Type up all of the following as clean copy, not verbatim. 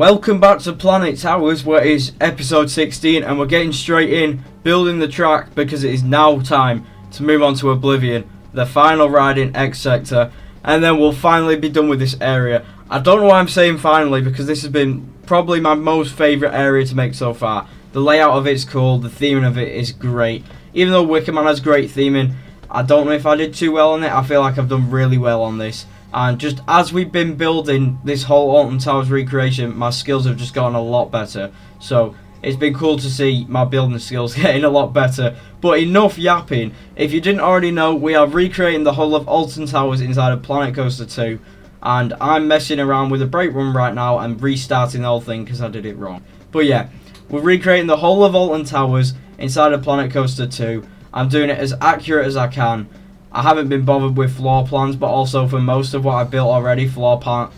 Welcome back to Planet Towers, where it is episode 16, and we're getting straight in, building the track, because it is now time to move on to Oblivion, the final ride in X Sector, and then we'll finally be done with this area. I don't know why I'm saying finally, because this has been probably my most favourite area to make so far. The layout of it's cool, the theming of it is great. Even though Wickerman has great theming, I don't know if I did too well on it. I feel like I've done really well on this. And just as we've been building this whole Alton Towers recreation, my skills have just gotten a lot better. So it's been cool to see my building skills getting a lot better. But enough yapping. If you didn't already know, we are recreating the whole of Alton Towers inside of Planet Coaster 2. And I'm messing around with a brake run right now and restarting the whole thing because I did it wrong. But yeah, we're recreating the whole of Alton Towers inside of Planet Coaster 2. I'm doing it as accurate as I can. I haven't been bothered with floor plans, but also for most of what I built already, floor plans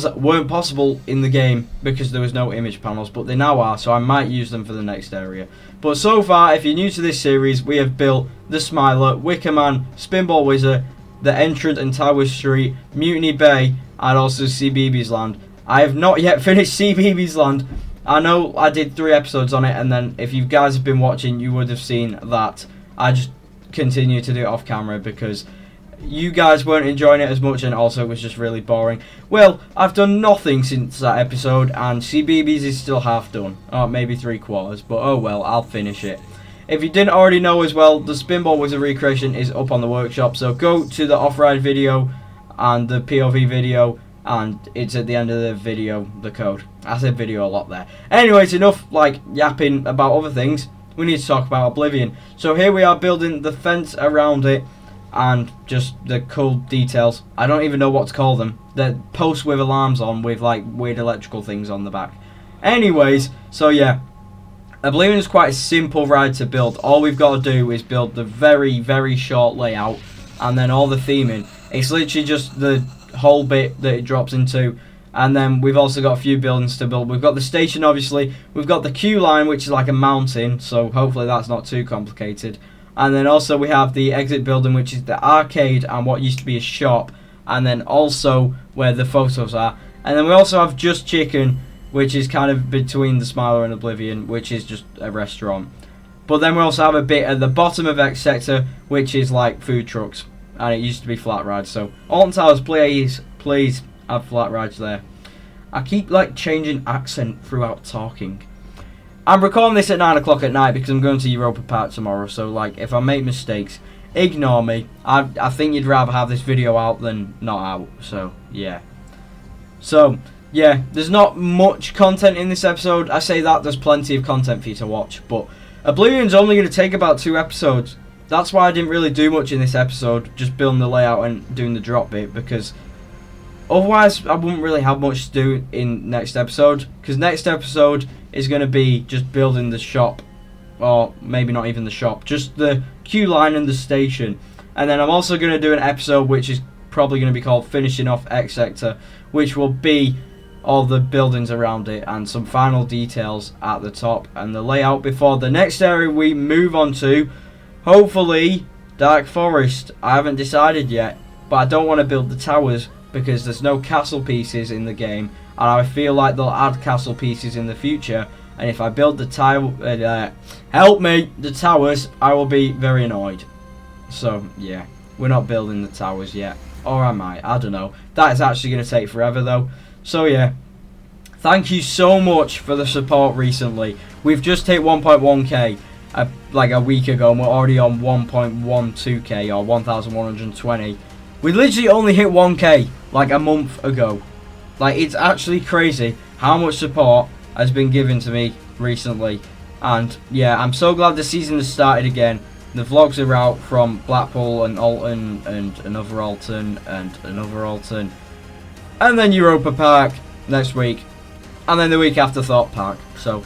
weren't possible in the game because there was no image panels, but they now are, so I might use them for the next area. But so far, if you're new to this series, we have built the Smiler, Wickerman, Spinball Wizard, the Entrant and Tower Street, Mutiny Bay, and also CBeebies Land. I have not yet finished CBeebies Land. I know I did 3 episodes on it, and then if you guys have been watching, you would have seen that I just continue to do it off camera because you guys weren't enjoying it as much, and also it was just really boring. Well, I've done nothing since that episode, and CBeebies is still half done, or maybe 3/4, but oh well, I'll finish it. If you didn't already know as well, the Spinball Wizard recreation is up on the workshop, so go to the off-ride video and the POV video, and it's at the end of the video, the code. I said video a lot there. Anyways, enough like yapping about other things. We need to talk about Oblivion. So here we are building the fence around it and just the cool details. I don't even know what to call them. They're posts with alarms on with like weird electrical things on the back. Anyways, so yeah. Oblivion is quite a simple ride to build. All we've got to do is build the very, very short layout and then all the theming. It's literally just the whole bit that it drops into. And then we've also got a few buildings to build. We've got the station, obviously. We've got the queue line, which is like a mountain. So hopefully that's not too complicated. And then also we have the exit building, which is the arcade and what used to be a shop. And then also where the photos are. And then we also have Just Chicken, which is kind of between the Smiler and Oblivion, which is just a restaurant. But then we also have a bit at the bottom of X Sector, which is like food trucks. And it used to be flat rides. So Alton Towers, please have flat rides there. I keep like changing accent throughout talking. I'm recording this at 9 o'clock at night because I'm going to Europa Park tomorrow, so like if I make mistakes, ignore me. I think you'd rather have this video out than not out, so yeah. So yeah, there's not much content in this episode. I say that, there's plenty of content for you to watch, but Oblivion's only going to take about 2 episodes. That's why I didn't really do much in this episode, just building the layout and doing the drop bit, because otherwise, I wouldn't really have much to do in next episode, because next episode is going to be just building the shop, or maybe not even the shop, just the queue line and the station. And then I'm also going to do an episode which is probably going to be called Finishing Off X Sector, which will be all the buildings around it and some final details at the top and the layout before the next area we move on to, hopefully, Dark Forest. I haven't decided yet, but I don't want to build the towers because there's no castle pieces in the game, and I feel like they'll add castle pieces in the future, and if I build the the towers, I will be very annoyed. So yeah, we're not building the towers yet, or I might, I don't know. That is actually going to take forever though. So yeah, thank you so much for the support recently. We've just hit 1.1k like a week ago, and we're already on 1.12k, or 1,120. We literally only hit 1k like a month ago. Like, it's actually crazy how much support has been given to me recently. And yeah, I'm so glad the season has started again. The vlogs are out from Blackpool and Alton and another Alton and another Alton. And then Europa Park next week. And then the week after Thought Park. So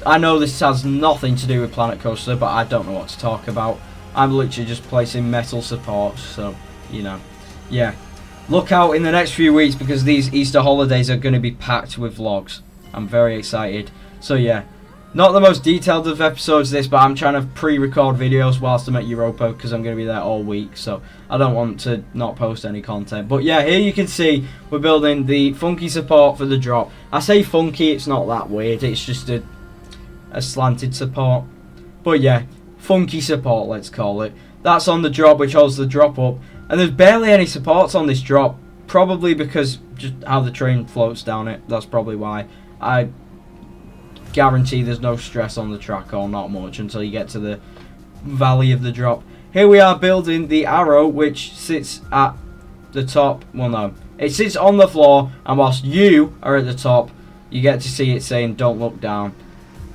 I know this has nothing to do with Planet Coaster, but I don't know what to talk about. I'm literally just placing metal supports, so, you know, yeah. Look out in the next few weeks because these Easter holidays are going to be packed with vlogs. I'm very excited. So, yeah, Not the most detailed of episodes this, but I'm trying to pre-record videos whilst I'm at Europa because I'm going to be there all week, so I don't want to not post any content. But yeah, here you can see we're building the funky support for the drop. I say funky, it's not that weird, it's just a slanted support. But yeah, funky support, let's call it. That's on the drop, which holds the drop up. And there's barely any supports on this drop, probably because just how the train floats down it. That's probably why. I guarantee there's no stress on the track, or not much, until you get to the valley of the drop. Here we are building the arrow, which sits at the top. Well, no, it sits on the floor, and whilst you are at the top, you get to see it saying "Don't look down."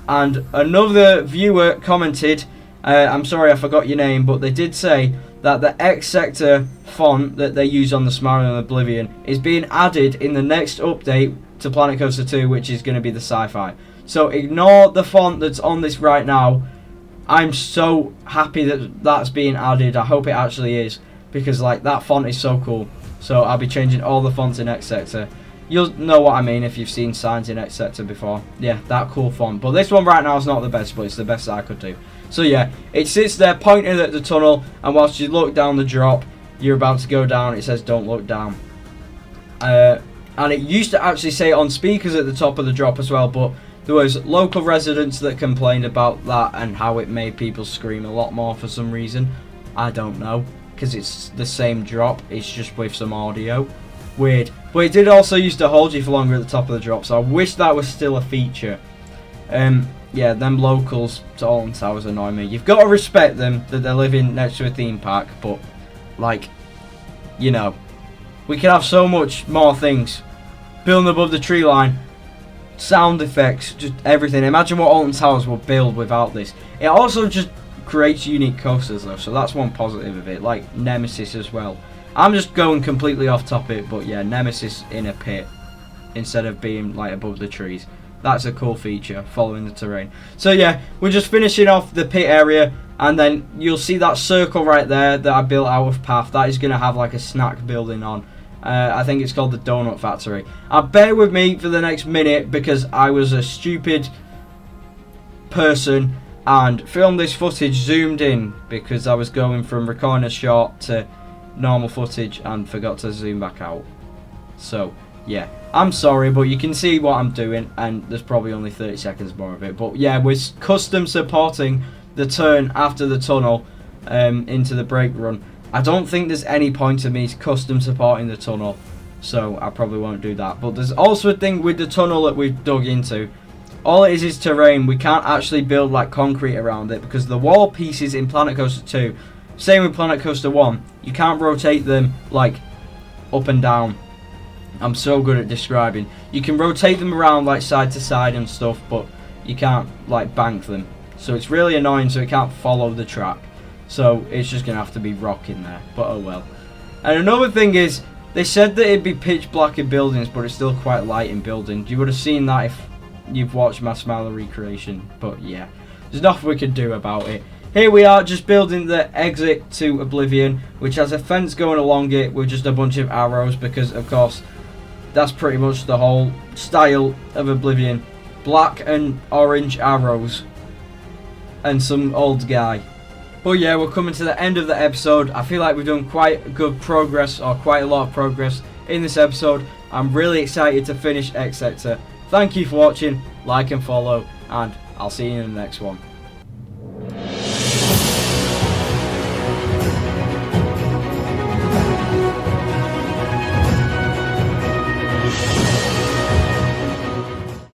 And another viewer commented, I'm sorry I forgot your name, but they did say that the X Sector font that they use on the Smile and Oblivion is being added in the next update to Planet Coaster 2, which is going to be the Sci-Fi. So ignore the font that's on this right now. I'm so happy that that's being added. I hope it actually is, because like that font is so cool. So I'll be changing all the fonts in X Sector. You'll know what I mean if you've seen signs in X Sector before. Yeah, that cool font. But this one right now is not the best, but it's the best I could do. So yeah, it sits there pointing at the tunnel, and whilst you look down the drop, you're about to go down, it says "Don't look down." And it used to actually say on speakers at the top of the drop as well, but there was local residents that complained about that and how it made people scream a lot more for some reason. I don't know, because it's the same drop, it's just with some audio. Weird. But it did also used to hold you for longer at the top of the drop, so I wish that was still a feature. Yeah, them locals to Alton Towers annoy me. You've got to respect them, that they're living next to a theme park, but, like, you know, we can have so much more things. Building above the tree line, sound effects, just everything. Imagine what Alton Towers will build without this. It also just creates unique coasters though, so that's one positive of it, like Nemesis as well. I'm just going completely off topic, but yeah, Nemesis in a pit instead of being like above the trees. That's a cool feature, following the terrain. So yeah, we're just finishing off the pit area, and then you'll see that circle right there that I built out of path. That is going to have like a snack building on. I think it's called the Donut Factory. Bear with me for the next minute because I was a stupid person and filmed this footage zoomed in because I was going from recording a shot to normal footage and forgot to zoom back out. So yeah, I'm sorry, but you can see what I'm doing, and there's probably only 30 seconds more of it. But yeah, we're custom supporting the turn after the tunnel into the brake run. I don't think there's any point of me custom supporting the tunnel, so I probably won't do that. But there's also a thing with the tunnel that we've dug into. All it is terrain. We can't actually build like concrete around it because the wall pieces in Planet Coaster 2, same with Planet Coaster 1, you can't rotate them like up and down. I'm so good at describing. You can rotate them around like side to side and stuff, but you can't like bank them. So it's really annoying, so it can't follow the track. So it's just going to have to be rock in there, but oh well. And another thing is, they said that it'd be pitch black in buildings, but it's still quite light in buildings. You would have seen that if you've watched my Smiler recreation, but yeah, there's nothing we can do about it. Here we are, just building the exit to Oblivion, which has a fence going along it with just a bunch of arrows, because of course, that's pretty much the whole style of Oblivion. Black and orange arrows, and some old guy. But yeah, we're coming to the end of the episode. I feel like we've done quite good progress, or quite a lot of progress in this episode. I'm really excited to finish X Sector. Thank you for watching, like and follow, and I'll see you in the next one.